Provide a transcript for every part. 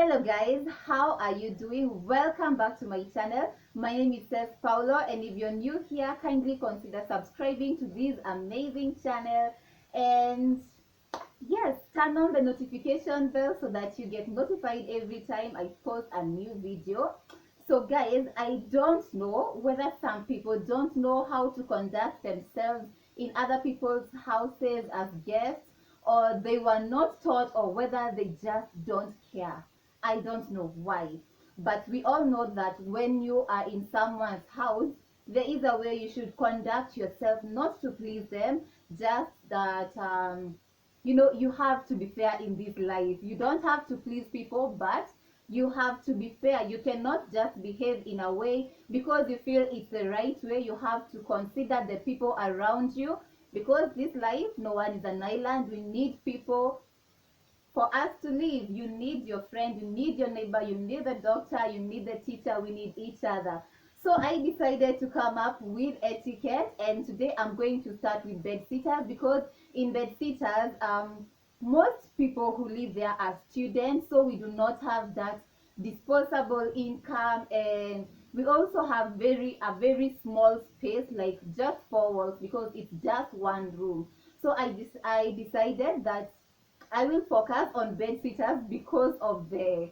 Hello guys, how are you doing? Welcome back to my channel. My name is Paulo, and if you're new here, kindly consider subscribing to this amazing channel, and yes, turn on the notification bell so that you get notified every time I post a new video. So guys, I don't know whether some people don't know how to conduct themselves in other people's houses as guests, or they were not taught, or whether they just don't care. I don't know why. But we all know that when you are in someone's house, there is a way you should conduct yourself, not to please them, just that you have to be fair in this life. You don't have to please people, but you have to be fair. You cannot just behave in a way because you feel it's the right way. You have to consider the people around you, because this life, no one is an island. We need people for us to live. You need your friend, you need your neighbor, you need the doctor, you need the teacher. We need each other. So I decided to come up with etiquette, and today I'm going to start with bed sitters, because in bed sitters, most people who live there are students, so we do not have that disposable income, and we also have a very small space, like just four walls, because it's just one room. So I decided that I will focus on bed sitters because of the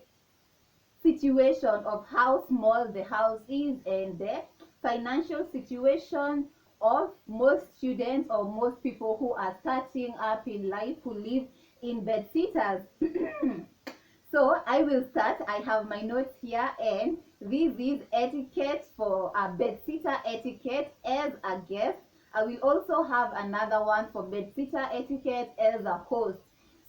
situation of how small the house is, and the financial situation of most students or most people who are starting up in life who live in bed sitters. So I will start. I have my notes here, and this is etiquette for a bed sitter etiquette as a guest. I will also have another one for bed sitter etiquette as a host.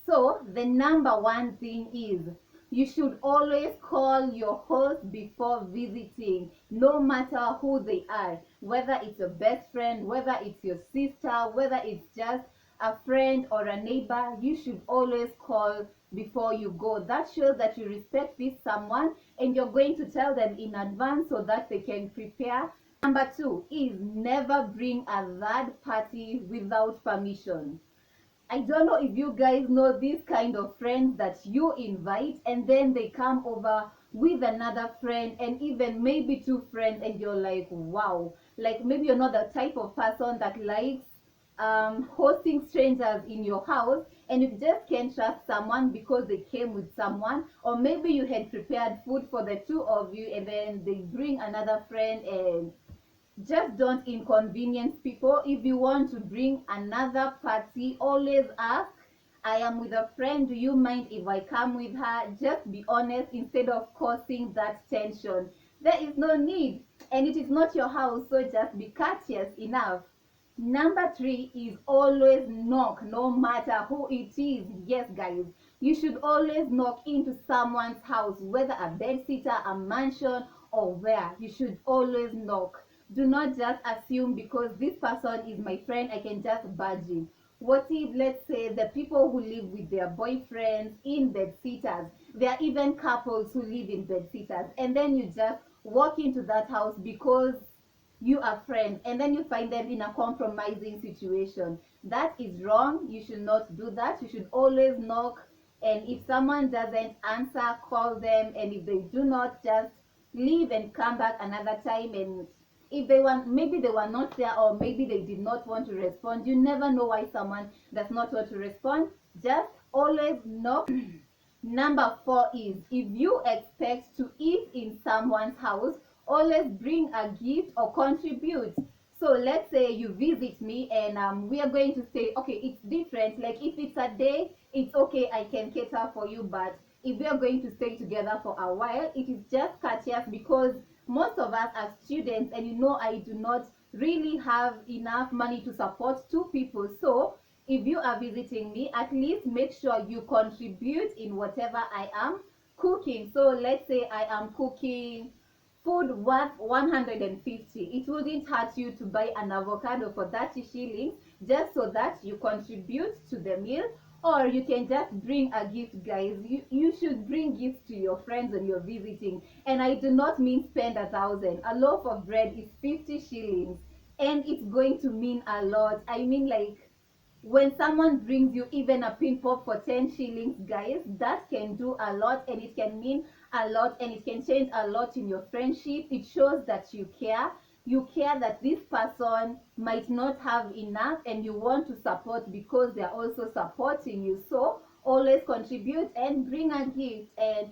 So the number one thing is, you should always call your host before visiting, no matter who they are, whether it's your best friend, whether it's your sister, whether it's just a friend or a neighbor. You should always call before you go. That shows that you respect this someone, and you're going to tell them in advance so that they can prepare. Number two is, never bring a third party without permission. I don't know if you guys know this kind of friends that you invite, and then they come over with another friend, and even maybe two friends, and you're like, wow. Like, maybe you're not the type of person that likes hosting strangers in your house, and you just can't trust someone because they came with someone, or maybe you had prepared food for the two of you, and then they bring another friend, and just don't inconvenience people. If you want to bring another party, always ask, I am with a friend, do you mind if I come with her? Just be honest instead of causing that tension. There is no need, and it is not your house, so just be courteous enough. Number three is, always knock, no matter who it is. Yes guys, you should always knock into someone's house, whether a bed sitter, a mansion, or where. You should always knock. Do not just assume because this person is my friend, I can just barge in. What if, let's say, the people who live with their boyfriends in bed sitters, there are even couples who live in bed sitters, and then you just walk into that house because you are friends, and then you find them in a compromising situation. That is wrong. You should not do that. You should always knock, and if someone doesn't answer, call them, and if they do not, just leave and come back another time. And if they want, maybe they were not there, or maybe they did not want to respond. You never know why someone does not want to respond. Just always knock. Number four is, if you expect to eat in someone's house, always bring a gift or contribute. So let's say you visit me, and we are going to say, okay, it's different. Like, if it's a day, it's okay, I can cater for you. But if we are going to stay together for a while, it is just courteous, because most of us are students, and I do not really have enough money to support two people. So if you are visiting me, at least make sure you contribute in whatever I am cooking. So let's say I am cooking food worth 150. It wouldn't hurt you to buy an avocado for 30 shillings, just so that you contribute to the meal. Or you can just bring a gift. Guys, you should bring gifts to your friends when you're visiting, and I do not mean spend 1,000. A loaf of bread is 50 shillings, and it's going to mean a lot. I mean, like, When someone brings you even a pin pop for 10 shillings, guys, that can do a lot, and it can mean a lot, and it can change a lot in your friendship. It shows that you care. You care that this person might not have enough, and you want to support because they're also supporting you. So always contribute and bring a gift. And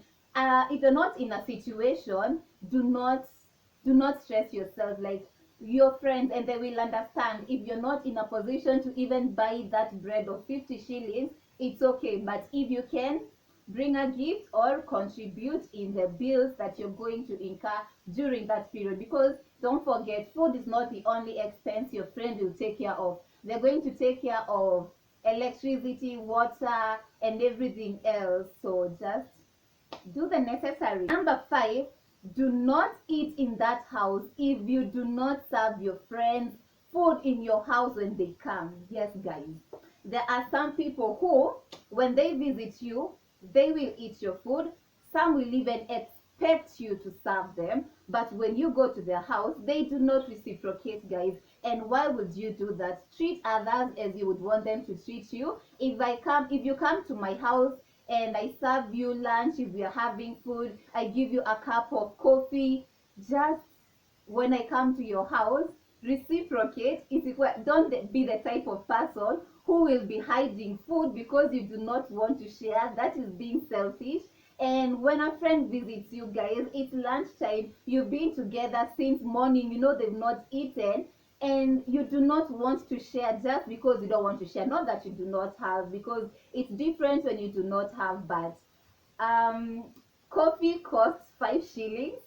if you're not in a situation, do not stress yourself. Like, your friends, and they will understand. If you're not in a position to even buy that bread of 50 shillings, it's okay. But if you can, bring a gift or contribute in the bills that you're going to incur during that period. Because don't forget, food is not the only expense your friend will take care of. They're going to take care of electricity, water, and everything else. So just do the necessary. Number 5, do not eat in that house if you do not serve your friends food in your house when they come. Yes, guys. There are some people who, when they visit you, they will eat your food. Some will even expect you to serve them. But when you go to their house, they do not reciprocate, guys. And why would you do that? Treat others as you would want them to treat you. If you come to my house and I serve you lunch, if you're having food, I give you a cup of coffee, just when I come to your house, reciprocate. Don't be the type of person who will be hiding food because you do not want to share. That is being selfish. And when a friend visits you, guys, it's lunchtime, you've been together since morning, you know they've not eaten, and you do not want to share just because you don't want to share. Not that you do not have, because it's different when you do not have. But um coffee costs 5 shillings,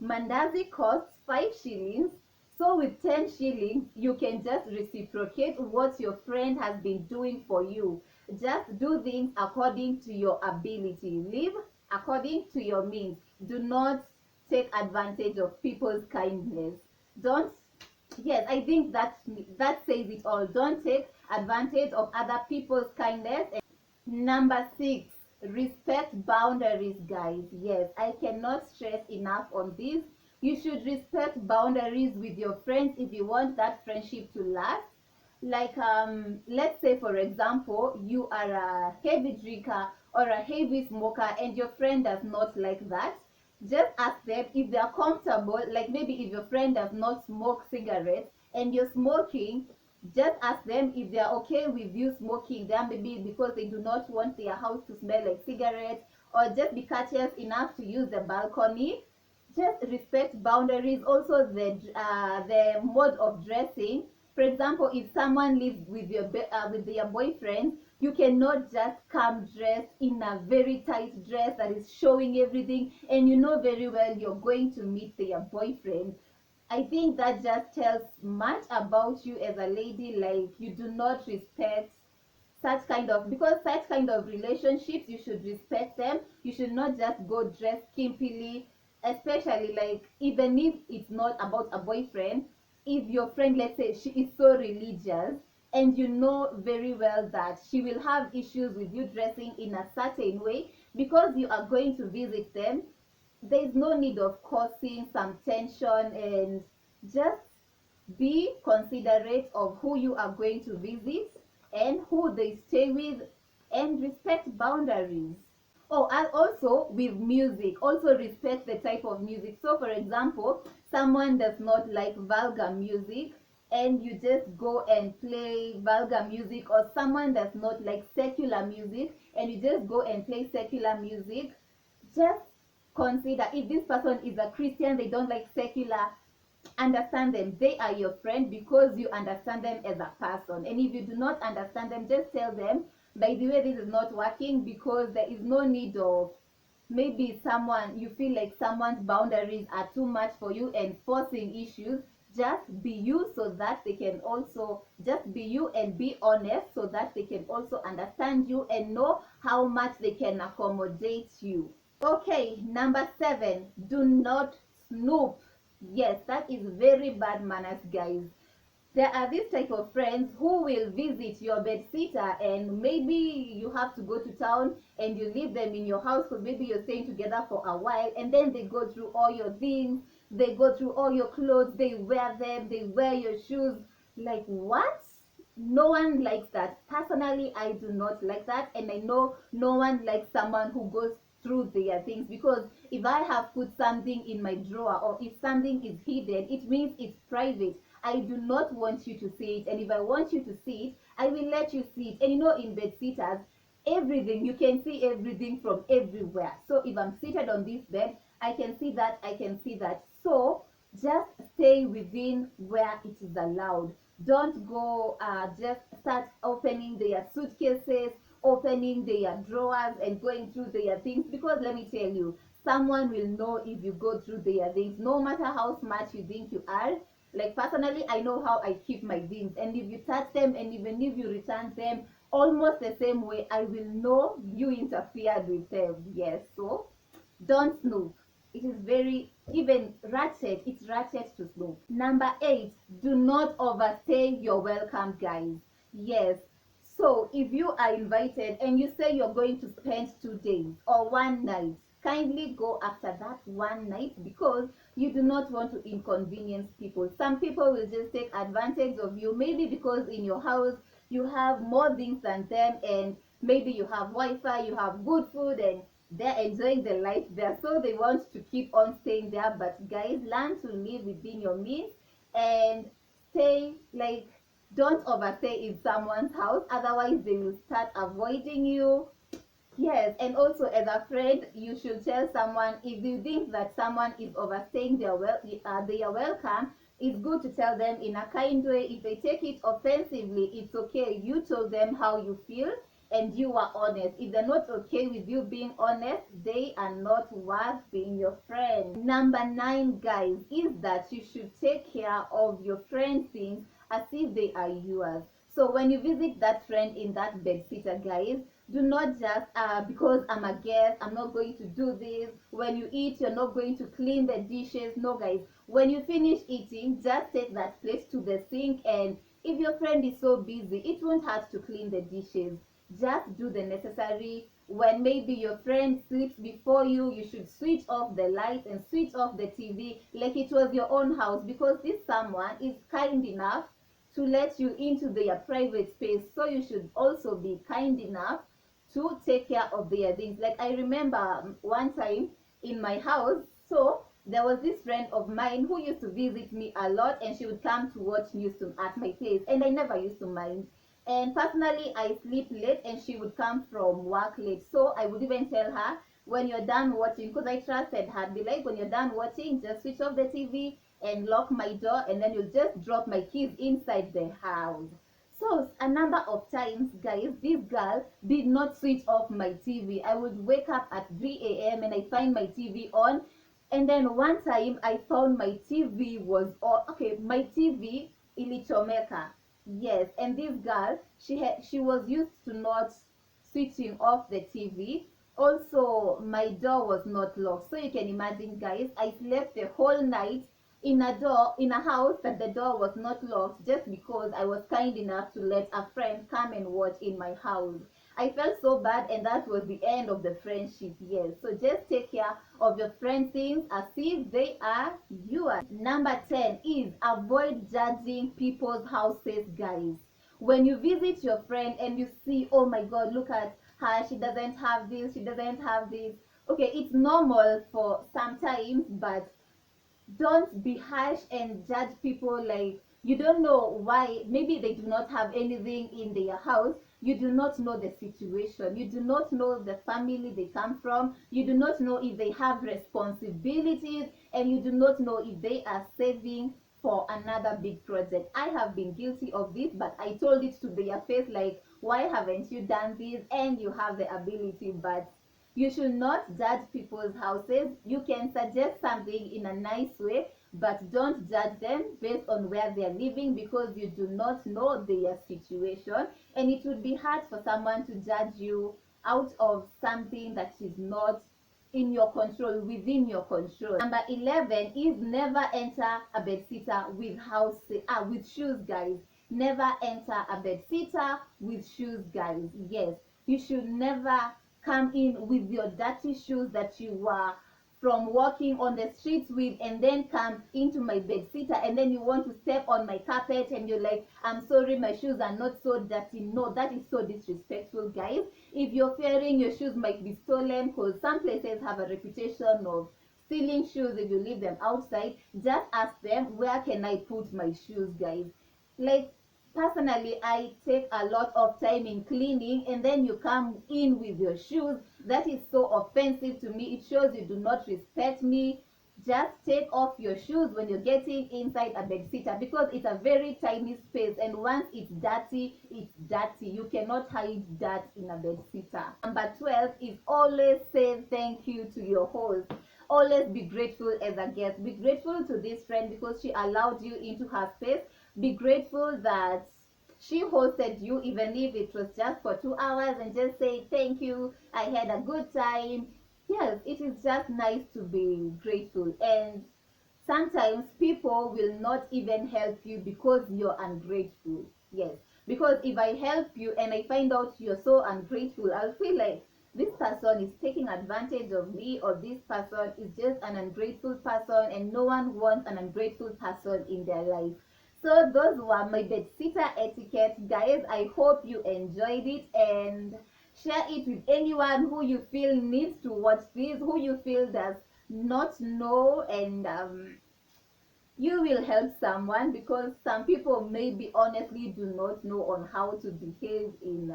mandazi costs 5 shillings. So with 10 shillings, you can just reciprocate what your friend has been doing for you. Just do things according to your ability. Live according to your means. Do not take advantage of people's kindness. Don't Yes, I think that says it all. Don't take advantage of other people's kindness. Number 6, respect boundaries, guys. Yes, I cannot stress enough on this. You should respect boundaries with your friends if you want that friendship to last. Like, let's say, for example, you are a heavy drinker or a heavy smoker, and your friend does not like that. Just ask them if they are comfortable. Like, maybe if your friend does not smoke cigarettes and you're smoking, just ask them if they are okay with you smoking there, maybe because they do not want their house to smell like cigarettes. Or just be courteous enough to use the balcony. Just respect boundaries. Also, the mode of dressing. For example, if someone lives with with their boyfriend, you cannot just come dressed in a very tight dress that is showing everything, and you know very well you're going to meet their boyfriend. I think that just tells much about you as a lady. Like, you do not respect such kind of, because such kind of relationships, you should respect them. You should not just go dressed skimpily, especially, like, even if it's not about a boyfriend. If your friend, let's say, she is so religious, and you know very well that she will have issues with you dressing in a certain way because you are going to visit them, there is no need of causing some tension. And just be considerate of who you are going to visit and who they stay with, and respect boundaries. Oh, and also with music, also respect the type of music. So, for example, someone does not like vulgar music, and you just go and play vulgar music. Or someone does not like secular music, and you just go and play secular music. Just consider, if this person is a Christian, they don't like secular, understand them. They are your friend because you understand them as a person. And if you do not understand them, just tell them, by the way, this is not working, because there is no need of, maybe someone, you feel like someone's boundaries are too much for you and forcing issues. Just be you, so that they can also, just be you and be honest, so that they can also understand you and know how much they can accommodate you. Okay, number 7, do not snoop. Yes, that is very bad manners, guys. There are this type of friends who will visit your bed sitter, and maybe you have to go to town and you leave them in your house because maybe you're staying together for a while, and then they go through all your things, they go through all your clothes, they wear them, they wear your shoes. Like, what? no one likes that. Personally, I do not like that, and I know no one likes someone who goes through their things, because if I have put something in my drawer, or if something is hidden, it means it's private. I do not want you to see it, and if I want you to see it, I will let you see it. And you know, in bed sitters, everything, you can see everything from everywhere. So if I'm seated on this bed, I can see that, I can see that. So just stay within where it is allowed. Don't go just start opening their suitcases, opening their drawers, and going through their things, because let me tell you, someone will know if you go through their things, no matter how smart you think you are. Like personally, I know how I keep my things, and if you touch them, and even if you return them almost the same way, I will know you interfered with them. Yes, so don't snoop. It is very, even ratchet, it's ratchet to snoop. Number 8, do not overstay your welcome, guys. Yes, so if you are invited and you say you're going to spend 2 days or one night, kindly go after that one night, because you do not want to inconvenience people. Some people will just take advantage of you, maybe because in your house you have more things than them, and maybe you have Wi-Fi, you have good food, and they're enjoying the life there, so they want to keep on staying there. But guys, learn to live within your means, and stay, like, don't overstay in someone's house, otherwise they will start avoiding you. Yes, and also as a friend, you should tell someone if you think that someone is overstaying their welcome. It's good to tell them in a kind way. If they take it offensively, it's okay. You told them how you feel and you were honest. If they're not okay with you being honest, they are not worth being your friend. Number 9, guys, is that you should take care of your friends' things as if they are yours. So when you visit that friend in that bed sitter, guys, do not just because I'm a guest, I'm not going to do this. When you eat, you're not going to clean the dishes. No, guys, when you finish eating, just take that plate to the sink, and if your friend is so busy, it won't hurt to clean the dishes. Just do the necessary. When maybe your friend sleeps before you, you should switch off the lights and switch off the TV like it was your own house, because this someone is kind enough to let you into their private space. So you should also be kind enough to take care of their things. Like I remember one time in my house, so there was this friend of mine who used to visit me a lot, and she would come to watch news at my place, and I never used to mind. And personally, I sleep late, and she would come from work late, so I would even tell her, when you're done watching, because I trusted her, be like, when you're done watching, just switch off the TV and lock my door, and then you'll just drop my keys inside the house. So a number of times, guys, this girl did not switch off my TV. I would wake up at 3 a.m. and I find my TV on. And then one time I found my TV was on. Okay, my TV ilichomeka. Yes, and this girl, she was used to not switching off the TV. Also, my door was not locked. So you can imagine, guys, I slept the whole night in a house that the door was not locked, just because I was kind enough to let a friend come and watch in my house. I felt so bad, and that was the end of the friendship. Yes, so just take care of your friend things as if they are yours. Number 10 is avoid judging people's houses, guys. When you visit your friend and you see, oh my god, look at her, she doesn't have this, she doesn't have this. Okay, it's normal for sometimes, but don't be harsh and judge people. Like, you don't know why, maybe they do not have anything in their house. You do not know the situation, you do not know the family they come from, you do not know if they have responsibilities, and you do not know if they are saving for another big project. I have been guilty of this, but I told it to their face, like, why haven't you done this? And you have the ability. But you should not judge people's houses. You can suggest something in a nice way, but don't judge them based on where they're living, because you do not know their situation. And it would be hard for someone to judge you out of something that is not in your control, within your control. Number 11 is never enter a bed sitter with shoes, guys. Never enter a bed sitter with shoes, guys. Yes, you should never come in with your dirty shoes that you were from walking on the streets with, and then come into my bedsitter, and then you want to step on my carpet and you're like, I'm sorry, my shoes are not so dirty. No, that is so disrespectful, guys. If you're fearing your shoes might be stolen, because some places have a reputation of stealing shoes if you leave them outside, just ask them, where can I put my shoes, guys? Like, personally, I take a lot of time in cleaning, and then you come in with your shoes. That is so offensive to me. It shows you do not respect me. Just take off your shoes when you're getting inside a bedsitter, because it's a very tiny space, and once it's dirty, it's dirty. You cannot hide dirt in a bedsitter. Number 12 is always say thank you to your host. Always be grateful as a guest. Be grateful to this friend because she allowed you into her space. Be grateful that she hosted you, even if it was just for 2 hours, and just say thank you, I had a good time. Yes, it is just nice to be grateful. And sometimes people will not even help you because you're ungrateful. Yes, because if I help you and I find out you're so ungrateful, I'll feel like this person is taking advantage of me, or this person is just an ungrateful person, and no one wants an ungrateful person in their life. So those were my bedsitter etiquette, guys. I hope you enjoyed it, and share it with anyone who you feel needs to watch this, who you feel does not know, and you will help someone, because some people maybe honestly do not know on how to behave in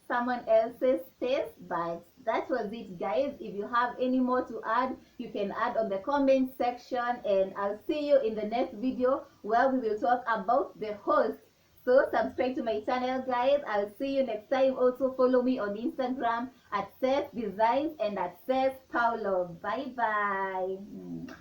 someone else's space. But that was it, guys. If you have any more to add, you can add on the comment section, and I'll see you in the next video where we will talk about the host. So subscribe to my channel, guys. I'll see you next time. Also follow me on Instagram at cessdesigns and at cessPaulo. Bye bye.